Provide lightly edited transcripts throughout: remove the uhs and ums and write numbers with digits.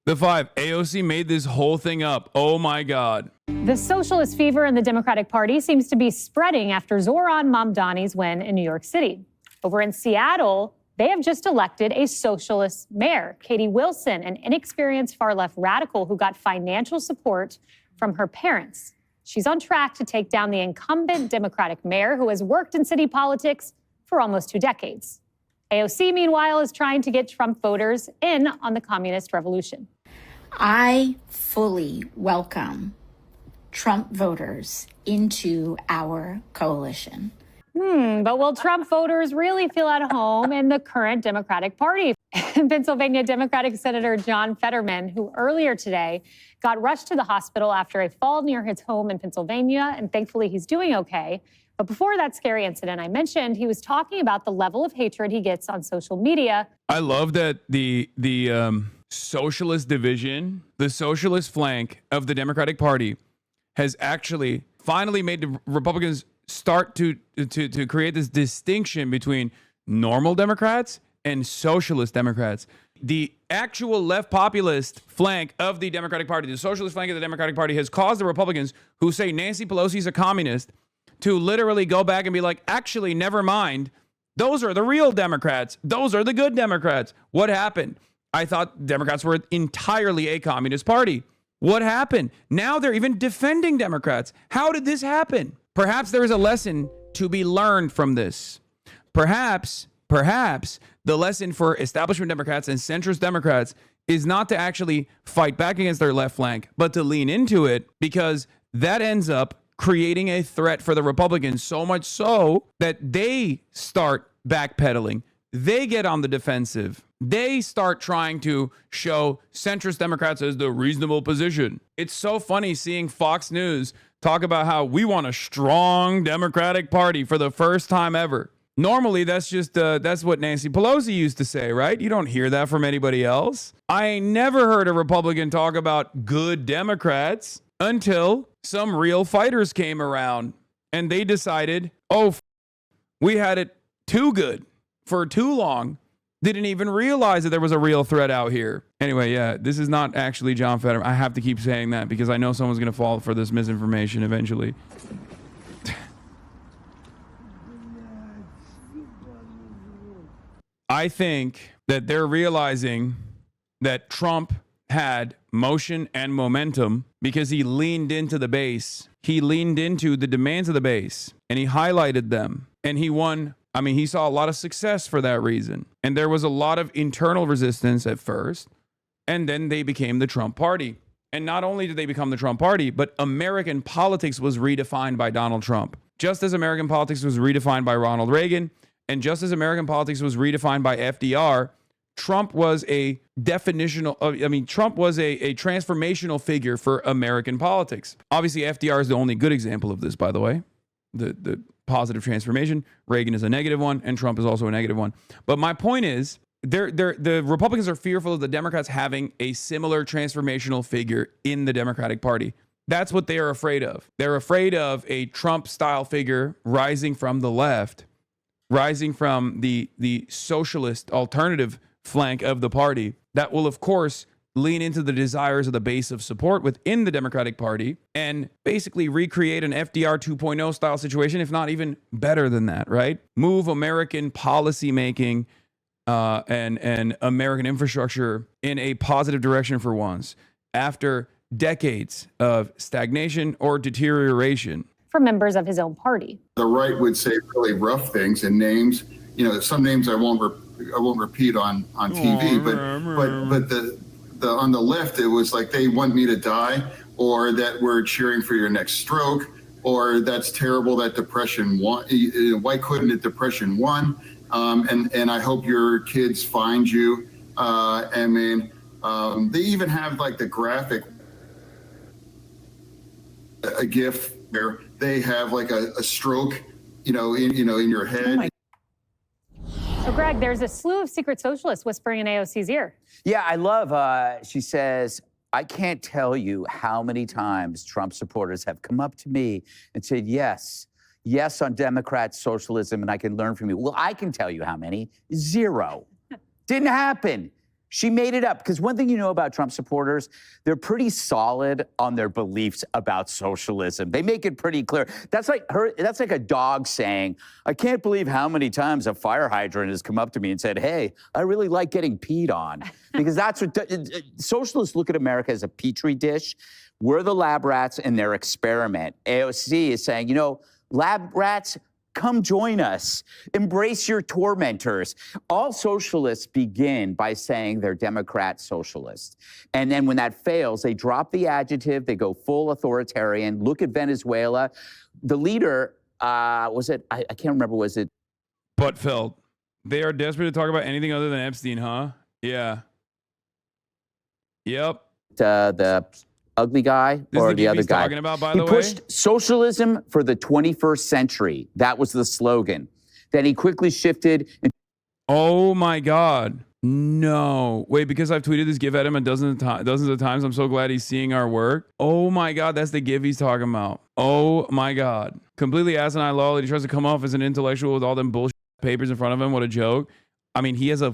The 5, AOC made this whole thing up. Oh my God. The socialist fever in the Democratic Party seems to be spreading after Zohran Mamdani's win in New York City. Over in Seattle, they have just elected a socialist mayor, Katie Wilson, an inexperienced far-left radical who got financial support from her parents. She's on track to take down the incumbent Democratic mayor who has worked in city politics for almost 2 decades. AOC, meanwhile, is trying to get Trump voters in on the communist revolution. I fully welcome Trump voters into our coalition. But will Trump voters really feel at home in the current Democratic Party? Pennsylvania Democratic Senator John Fetterman, who earlier today got rushed to the hospital after a fall near his home in Pennsylvania, and thankfully he's doing okay. But before that scary incident I mentioned, he was talking about the level of hatred he gets on social media. I love that the socialist division, the socialist flank of the Democratic Party has actually finally made the Republicans start to create this distinction between normal Democrats and socialist Democrats. The actual left populist flank of the Democratic Party, the socialist flank of the Democratic Party, has caused the Republicans who say Nancy Pelosi is a communist to literally go back and be like, actually, never mind. Those are the real Democrats. Those are the good Democrats. What happened? I thought Democrats were entirely a communist party. What happened? Now they're even defending Democrats. How did this happen? Perhaps there is a lesson to be learned from this. Perhaps the lesson for establishment Democrats and centrist Democrats is not to actually fight back against their left flank, but to lean into it, because that ends up creating a threat for the Republicans, so much so that they start backpedaling. They get on the defensive. They start trying to show centrist Democrats as the reasonable position. It's so funny seeing Fox News talk about how we want a strong Democratic Party for the first time ever. Normally, that's just that's what Nancy Pelosi used to say, right? You don't hear that from anybody else. I ain't never heard a Republican talk about good Democrats until some real fighters came around and they decided, we had it too good for too long. Didn't even realize that there was a real threat out here. Anyway, yeah, this is not actually John Fetterman. I have to keep saying that because I know someone's going to fall for this misinformation eventually. I think that they're realizing that Trump had motion and momentum because he leaned into the base. He leaned into the demands of the base and he highlighted them and he won. I mean, he saw a lot of success for that reason. And there was a lot of internal resistance at first. And then they became the Trump party. And not only did they become the Trump party, but American politics was redefined by Donald Trump. Just as American politics was redefined by Ronald Reagan, and just as American politics was redefined by FDR, Trump was a Trump was a transformational figure for American politics. Obviously, FDR is the only good example of this, by the way. The positive transformation. Reagan is a negative one, and Trump is also a negative one. But my point is, the Republicans are fearful of the Democrats having a similar transformational figure in the Democratic Party. That's what they are afraid of. They're afraid of a Trump-style figure rising from the left, rising from the socialist alternative flank of the party that will, of course, lean into the desires of the base of support within the Democratic Party and basically recreate an FDR 2.0 style situation, if not even better than that, right? Move American policymaking and American infrastructure in a positive direction for once after decades of stagnation or deterioration. For members of his own party. The right would say really rough things and names, some names I won't repeat on TV, but the on the left, it was like they want me to die, or that we're cheering for your next stroke, or that's terrible that depression won. Why couldn't it depression won? And I hope your kids find you. They even have like the graphic, a GIF where they have like a stroke, in your head. So, Greg, there's a slew of secret socialists whispering in AOC's ear. Yeah, I love, she says, I can't tell you how many times Trump supporters have come up to me and said, yes on Democrat socialism, and I can learn from you. Well, I can tell you how many. 0. Didn't happen. She made it up, because one thing you know about Trump supporters, they're pretty solid on their beliefs about socialism. They make it pretty clear. That's like a dog saying, I can't believe how many times a fire hydrant has come up to me and said, hey, I really like getting peed on. Because that's what socialists look at America as a petri dish. We're the lab rats in their experiment. AOC is saying, lab rats, come join us. Embrace your tormentors. All socialists begin by saying they're Democrat socialists. And then when that fails, they drop the adjective, they go full authoritarian. Look at Venezuela. The leader, I can't remember, was it? Buttfeld. They are desperate to talk about anything other than Epstein, huh? Yeah. Yep. The ugly guy or the other guy. Talking about, by the way? He pushed socialism for the 21st century. That was the slogan. Then he quickly shifted. Oh my God. No. Wait, because I've tweeted this gif at him dozens of times. I'm so glad he's seeing our work. Oh my God, that's the gif he's talking about. Oh my God. Completely asinine lol. He tries to come off as an intellectual with all them bullshit papers in front of him. What a joke. I mean, he has a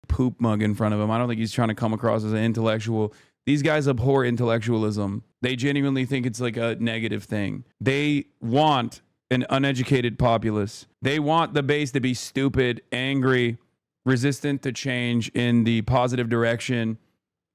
poop mug in front of him. I don't think he's trying to come across as an intellectual. These guys abhor intellectualism. They genuinely think it's like a negative thing. They want an uneducated populace. They want the base to be stupid, angry, resistant to change in the positive direction,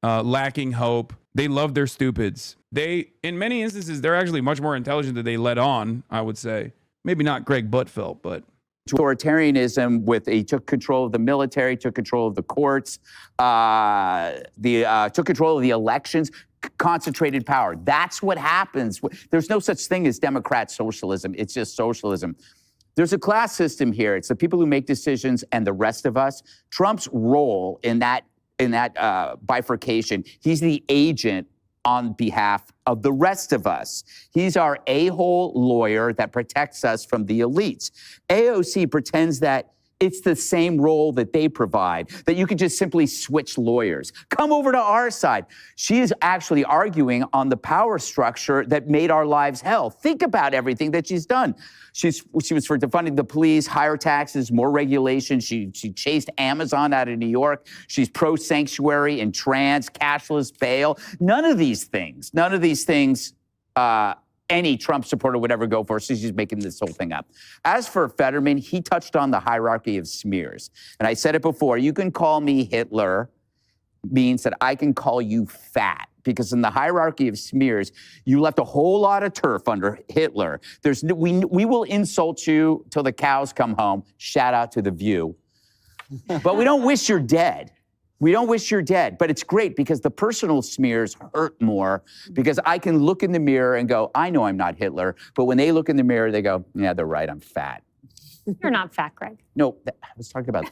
lacking hope. They love their stupids. In many instances, they're actually much more intelligent than they let on, I would say. Maybe not Greg Buttfeld, but... authoritarianism he took control of the military, took control of the courts, took control of the elections, concentrated power. That's what happens. There's no such thing as Democrat socialism. It's just socialism. There's a class system here. It's the people who make decisions and the rest of us. Trump's role in that bifurcation, he's the agent on behalf of the rest of us. He's our a-hole lawyer that protects us from the elites. AOC pretends that it's the same role that they provide, that you could just simply switch lawyers. Come over to our side. She is actually arguing on the power structure that made our lives hell. Think about everything that she's done. She was for defunding the police, higher taxes, more regulation. She chased Amazon out of New York. She's pro-sanctuary and trans, cashless bail. None of these things any Trump supporter would ever go for, so she's making this whole thing up. As for Fetterman, he touched on the hierarchy of smears. And I said it before, you can call me Hitler, means that I can call you fat. Because in the hierarchy of smears, you left a whole lot of turf under Hitler. We will insult you till the cows come home. Shout out to The View. But we don't wish you're dead. We don't wish you're dead, but it's great because the personal smears hurt more because I can look in the mirror and go, I know I'm not Hitler. But when they look in the mirror, they go, yeah, they're right, I'm fat. You're not fat, Greg. No, I was talking about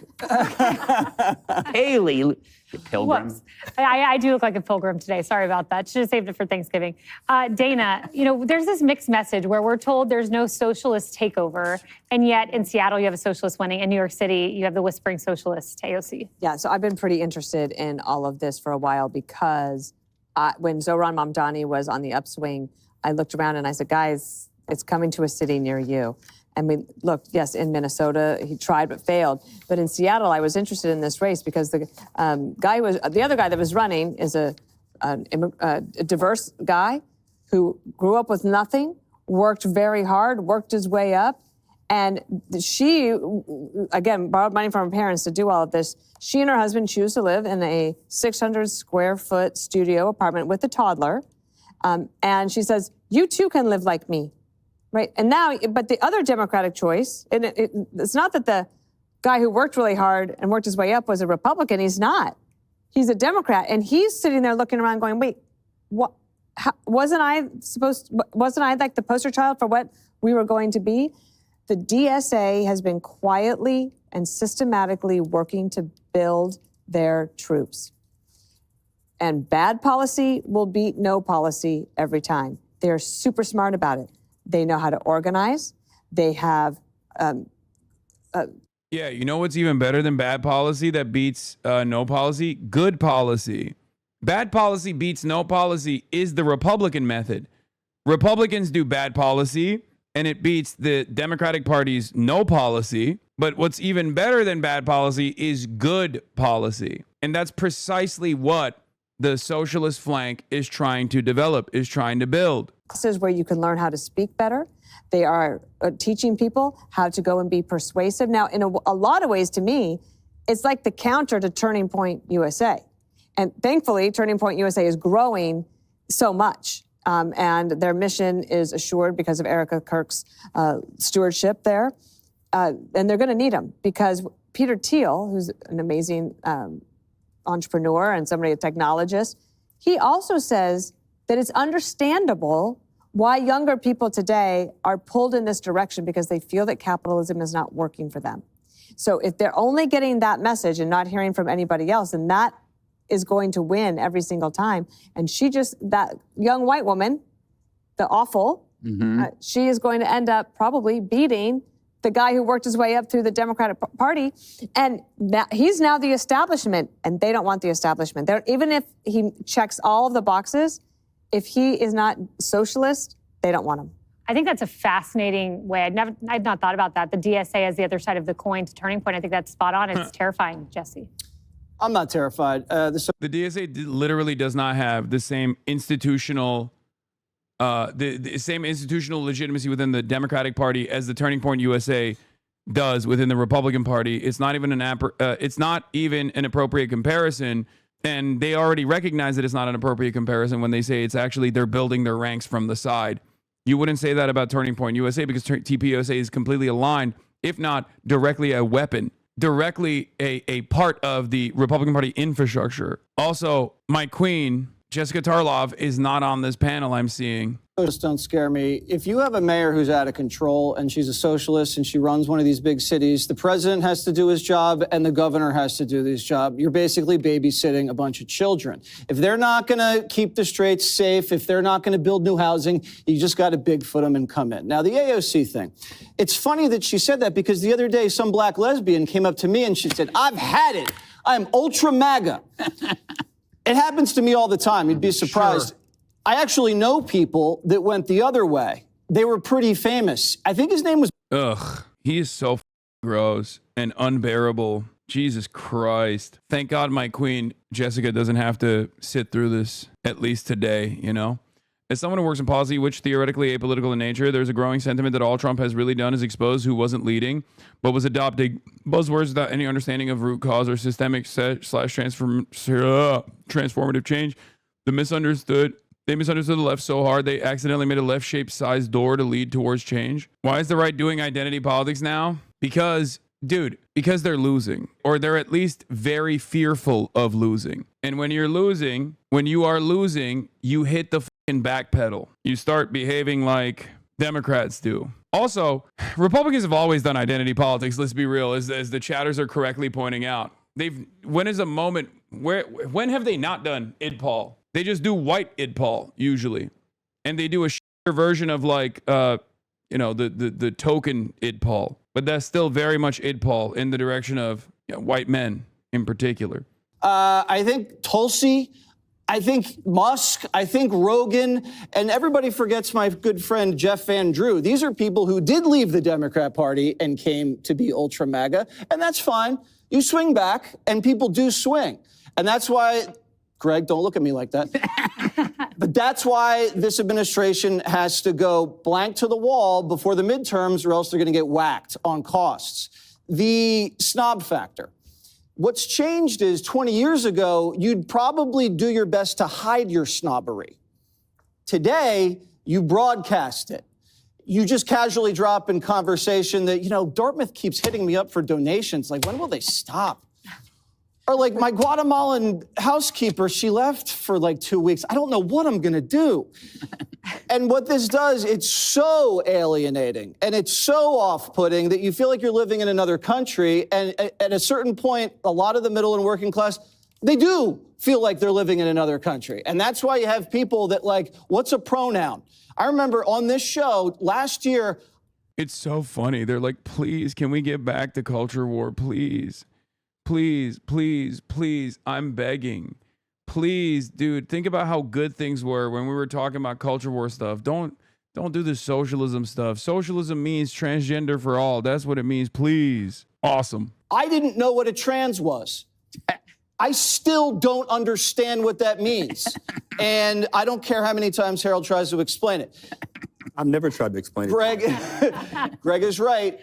Haley, you pilgrim. Whoops. I do look like a pilgrim today. Sorry about that. Should have saved it for Thanksgiving. Dana, there's this mixed message where we're told there's no socialist takeover, and yet in Seattle you have a socialist winning. In New York City, you have the whispering socialist, AOC. Yeah, so I've been pretty interested in all of this for a while because when Zohran Mamdani was on the upswing, I looked around and I said, guys, it's coming to a city near you. And we looked, yes, in Minnesota, he tried but failed. But in Seattle, I was interested in this race because the other guy that was running is a diverse guy who grew up with nothing, worked very hard, worked his way up. And she, again, borrowed money from her parents to do all of this. She and her husband choose to live in a 600 square foot studio apartment with a toddler. And she says, you too can live like me. Right. And now, but the other Democratic choice, and it's not that the guy who worked really hard and worked his way up was a Republican. He's not. He's a Democrat. And he's sitting there looking around going, wait, what? Wasn't I like the poster child for what we were going to be? The DSA has been quietly and systematically working to build their troops. And bad policy will beat no policy every time. They're super smart about it. They know how to organize. They have... Yeah, you know what's even better than bad policy that beats no policy? Good policy. Bad policy beats no policy is the Republican method. Republicans do bad policy, and it beats the Democratic Party's no policy. But what's even better than bad policy is good policy. And that's precisely what the socialist flank is trying to develop, is trying to build. Classes where you can learn how to speak better. They are teaching people how to go and be persuasive. Now, in a lot of ways, to me, it's like the counter to Turning Point USA. And thankfully, Turning Point USA is growing so much. And their mission is assured because of Erica Kirk's stewardship there. And they're going to need them because Peter Thiel, who's an amazing entrepreneur and somebody, a technologist, he also says that it's understandable why younger people today are pulled in this direction because they feel that capitalism is not working for them. So if they're only getting that message and not hearing from anybody else, then that is going to win every single time. And that young white woman, the awful, she is going to end up probably beating the guy who worked his way up through the Democratic Party. And he's now the establishment, and they don't want the establishment. Even if he checks all of the boxes, if he is not socialist, they don't want him. I think that's a fascinating way. I'd not thought about that. The DSA as the other side of the coin to Turning Point. I think that's spot on. It's terrifying, Jesse. I'm not terrified. The DSA literally does not have the same institutional, the same institutional legitimacy within the Democratic Party as the Turning Point USA does within the Republican Party. It's not even an appropriate comparison, and they already recognize that it's not an appropriate comparison when they say it's actually they're building their ranks from the side. You wouldn't say that about Turning Point USA because TPUSA is completely aligned, if not directly a weapon, directly a part of the Republican Party infrastructure. Also, my queen, Jessica Tarlov, is not on this panel I'm seeing. Just don't scare me. If you have a mayor who's out of control and she's a socialist and she runs one of these big cities, the president has to do his job and the governor has to do his job. You're basically babysitting a bunch of children. If they're not going to keep the streets safe, if they're not going to build new housing, you just got to Bigfoot them and come in. Now, the AOC thing. It's funny that she said that because the other day some black lesbian came up to me and she said, "I've had it. I'm ultra MAGA." It happens to me all the time. You'd be surprised. Sure. I actually know people that went the other way. They were pretty famous. I think his name was... Ugh, he is so gross and unbearable. Jesus Christ. Thank God my queen, Jessica, doesn't have to sit through this, at least today, you know? As someone who works in policy, which theoretically apolitical in nature, there's a growing sentiment that all Trump has really done is expose who wasn't leading, but was adopting buzzwords without any understanding of root cause or systemic / transformative change. They misunderstood the left so hard they accidentally made a left-shaped sized door to lead towards change. Why is the right doing identity politics now? Because they're losing, or they're at least very fearful of losing. And when you are losing, you hit the fucking back pedal. You start behaving like Democrats do. Also, Republicans have always done identity politics, let's be real, as the chatters are correctly pointing out. When have they not done idpol? They just do white idpol usually, and they do a version of like the token idpol, but that's still very much idpol in the direction of white men in particular. I think Tulsi, I think Musk, I think Rogan, and everybody forgets my good friend Jeff Van Drew. These are people who did leave the Democrat Party and came to be ultra MAGA, and that's fine. You swing back, and people do swing, and that's why. Greg, don't look at me like that. But that's why this administration has to go blank to the wall before the midterms, or else they're going to get whacked on costs. The snob factor. What's changed is 20 years ago, you'd probably do your best to hide your snobbery. Today, you broadcast it. You just casually drop in conversation that, Dartmouth keeps hitting me up for donations. Like, when will they stop? Or like my Guatemalan housekeeper, she left for like 2 weeks. I don't know what I'm going to do. And what this does, it's so alienating and it's so off-putting that you feel like you're living in another country. And at a certain point, a lot of the middle and working class, they do feel like they're living in another country. And that's why you have people that like, what's a pronoun? I remember on this show last year. It's so funny. They're like, please, can we get back to culture war, please? Please, please, please, I'm begging. Please, dude, think about how good things were when we were talking about culture war stuff. Don't do the socialism stuff. Socialism means transgender for all. That's what it means. Please. Awesome. I didn't know what a trans was. I still don't understand what that means. And I don't care how many times Harold tries to explain it. I've never tried to explain it. Greg is right.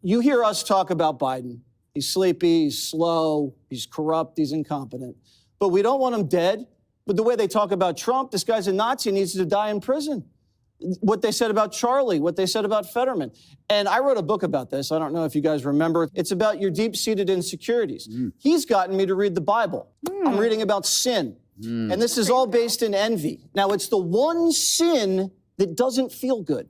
You hear us talk about Biden. He's sleepy, he's slow, he's corrupt, he's incompetent. But we don't want him dead. But the way they talk about Trump, this guy's a Nazi, needs to die in prison. What they said about Charlie, what they said about Fetterman. And I wrote a book about this. I don't know if you guys remember. It's about your deep-seated insecurities. He's gotten me to read the Bible. I'm reading about sin. And this is all based in envy. Now, it's the one sin that doesn't feel good.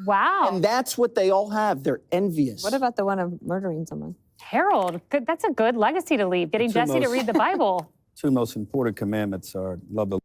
Wow. And that's what they all have. They're envious. What about the one of murdering someone? Harold, that's a good legacy to leave, getting Jesse to read the Bible. Two most important commandments are love the